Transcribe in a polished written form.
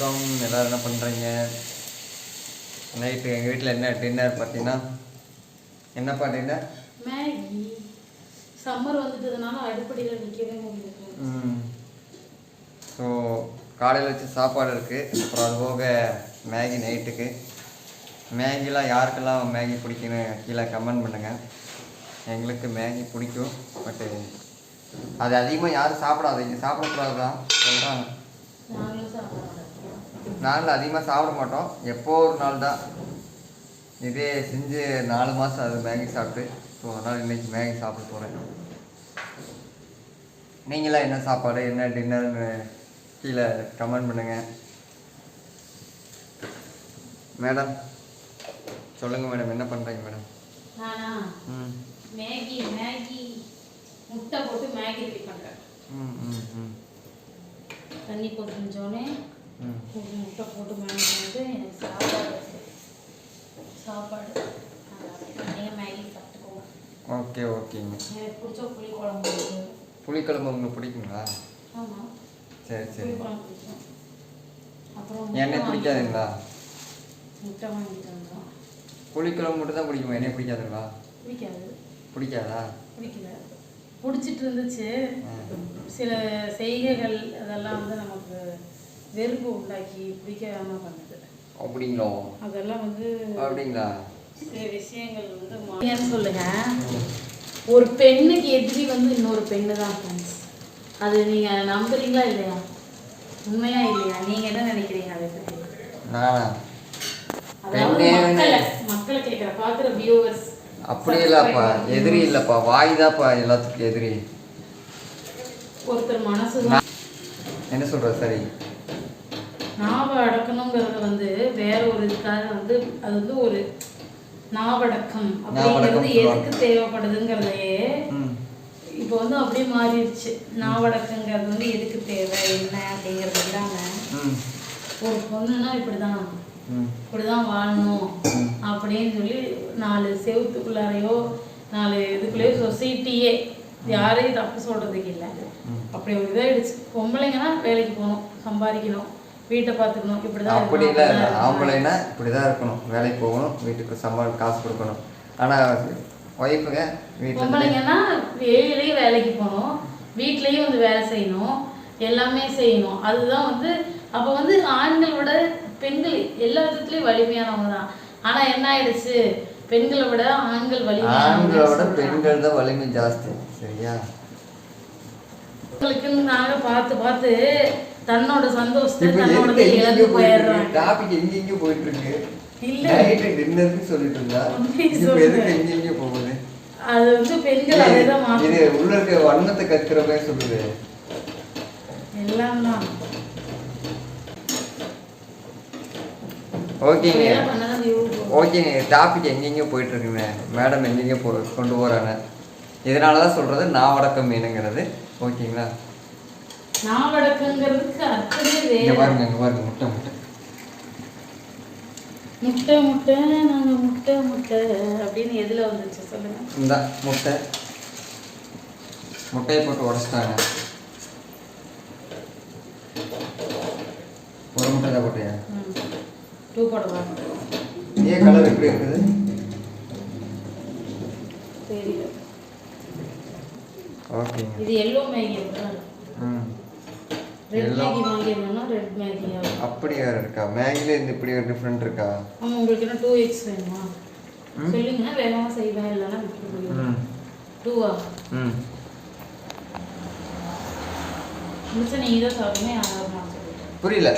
வணக்கம். எல்லோரும் என்ன பண்ணுறீங்க? நைட்டு எங்கள் வீட்டில் என்ன டின்னர் பார்த்தீங்கன்னா, என்னப்பா டின்னர்? மேகி. சம்மர் வந்துட்டதுனால அடுப்படியில் நிற்கவே முடியல. ஸோ காலையில் வச்சு சாப்பாடு இருக்குது, அப்புறம் அது போக மேகி நைட்டுக்கு. மேகிலாம் யாருக்கெல்லாம் மேகி பிடிக்குன்னு கீழே கமெண்ட் பண்ணுங்கள். எங்களுக்கு மேகி பிடிக்கும், பட்டு அது அதிகமாக யாரும் சாப்பிடாதீங்க, சாப்பிடக்கூடாது தான் சொல்கிறாங்க. நாங்களும் அதிகமாக சாப்பிட மாட்டோம், எப்போ ஒரு நாள் தான். இதே செஞ்சு 4 மாதம் அது மேகி சாப்பிட்டு. ஸோ அதனால் இன்றைக்கி மேகி சாப்பிட போகிறேன். நீங்களாம் என்ன சாப்பாடு, என்ன டின்னர்னு கீழே கமெண்ட் பண்ணுங்கள். மேடம் சொல்லுங்கள் மேடம், என்ன பண்ணுறீங்க மேடம்? மேகி முட்டை போட்டு மேகி ரெடி பண்ணுறேன். தண்ணி போட்டு செஞ்சோடனே முட்டை போட்டு மேகி வந்து எனக்கு சாப்பாடு மேகி சாப்பிட்டுக்கோங்க. ஓகே ஓகேங்க. எனக்கு பிடிச்ச புளிக்குழம்பு. புளிக்குழம்பு உங்களுக்கு பிடிக்குங்களா? ஆமாம், சரி சரி. புளிக்குழம்பு பிடிக்கும். அப்புறம் எண்ணெய் பிடிக்காதுங்களா? முட்டை வாங்கிட்டு வந்தோம். புளிக்குழம்பு மட்டும் தான் பிடிக்குமா? எண்ணெய் பிடிக்காதுங்களா? பிடிக்காது. பிடிக்காதா? பிடிக்கல, பிடிச்சிட்டு இருந்துச்சு. சில செய்கைகள் அதெல்லாம் வந்து நமக்கு வெறுப்பு உண்டாக்கி பிடிக்காம பண்ணுது. அப்படிங்களா? அதெல்லாம் வந்து அப்படிங்களா? சில விஷயங்கள் வந்து சொல்லுங்க. ஒரு பெண்ணுக்கு எதிரி வந்து இன்னொரு பெண்ணு தான் ஃப்ரெண்ட்ஸ். அது நீங்கள் நம்புறீங்களா இல்லையா? உண்மையா இல்லையா? நீங்கள் என்ன நினைக்கிறீங்க அதை பற்றி? அதாவது மக்களை கேட்குற பார்க்குற வியூவர்ஸ். அப்படி இல்லைப்பா, எதிரி இல்லைப்பா, வாய் தான்ப்பா எல்லாத்துக்கும் எதிரி. ஒருத்தர் மனசு என்ன சொல்ற? சரி, நாவ அடக்கணுங்கிறது வந்து வேற ஒரு இதுக்காக வந்து அது வந்து ஒரு நாவடக்கம் அப்படிங்கிறது எதுக்கு தேவைப்படுதுங்கிறதையே இப்போ வந்து அப்படியே மாறிடுச்சு. நாவடக்கங்கிறது வந்து எதுக்கு தேவை என்ன அப்படிங்கிறது இல்லாமல் ஒரு பொண்ணுன்னா இப்படிதான் வாழணும் அப்படின்னு சொல்லி 4 செவத்துக்குள்ளாரையோ 4 இதுக்குள்ளேயோ சொசைட்டியே யாரையும் தப்பு சொல்றதுக்கு இல்லை. அப்படி ஒரு இதாகிடுச்சு. பொம்பளைங்கன்னா வேலைக்கு போகணும், சம்பாதிக்கணும், வீட்டை பார்த்துக்கணும், இப்படிதான். அப்படி இல்லை, ஆம்பளைன்னா இப்படிதான் இருக்கணும், வேலைக்கு போகணும், வீட்டுக்கு காசு கொடுக்கணும். ஆனால் ஒய்ஃபுங்க பொம்பளைங்கன்னா வெளியிலேயே வேலைக்கு போகணும், வீட்லேயும் வந்து வேலை செய்யணும், எல்லாமே செய்யணும். அதுதான் வந்து அப்போ வந்து ஆண்கள் விட பெண்கள் எல்லா விதத்துலேயும் வலிமையானவங்க தான். ஆனால் என்ன ஆயிடுச்சு, பெண்களை விட ஆண்கள் ஆண்களோட பெண்கள் தான் வலிமை ஜாஸ்தி. சரியா? நாங்கள் பார்த்து தன்னோட சந்தோஷத்தை தன்னோட இழந்து போயிடுறாங்க. டாபிக் எங்கெங்க போயிட்டு இருக்கு? இல்ல டின்னருக்கு சொல்லிட்டு இருந்தா இப்போ எதுக்கு எங்கெங்க போகுது? அது வந்து பெண்கள் அதேதான் மாத்து. இது உள்ள இருக்க வண்ணத்தை கத்துற மாதிரி சொல்லுது. எல்லாம் தான் ஓகேங்க. ஓகேங்க, டாபிக் எங்கெங்க போயிட்டு இருக்குங்க. மேடம் எங்கெங்க கொண்டு போறாங்க. இதனால தான் சொல்றது நாவடக்கம் வேணுங்கிறது. ஓகேங்களா? நாவடக்கங்கிறதுக்கு அர்த்தமே வேற. இங்க பாருங்க, இங்க பாருங்க, முட்டை நாங்க முட்டை அப்படின்னு எதுல வந்துச்சு சொல்லுங்க? இந்த முட்டையை போட்டு உடைச்சிட்டாங்க. ஒரு முட்டை தான் போட்டியா? 2 போடவா? ஏன் கலர் எப்படி இருக்குது தெரியல. ஓகே, இது எல்லோ மேகி அப்படிதான். ரெட் மேகி வாங்கிடணும்னா ரெட் மேகி அப்படி வேற இருக்கா? மேகில இந்த இப்படி ஒரு டிஃபரெண்ட் இருக்கா? ஆமாம். உங்களுக்கு என்ன 2x வேணுமா சொல்லுங்கன்னா வேகமா செய்வேன், இல்லைன்னா விட்டுருவோம். 2ஆ? முடிச்சா நீங்கள் தான் சாப்பிடுங்க. யாரும் நான் சொல்லிட்டேன். புரியல.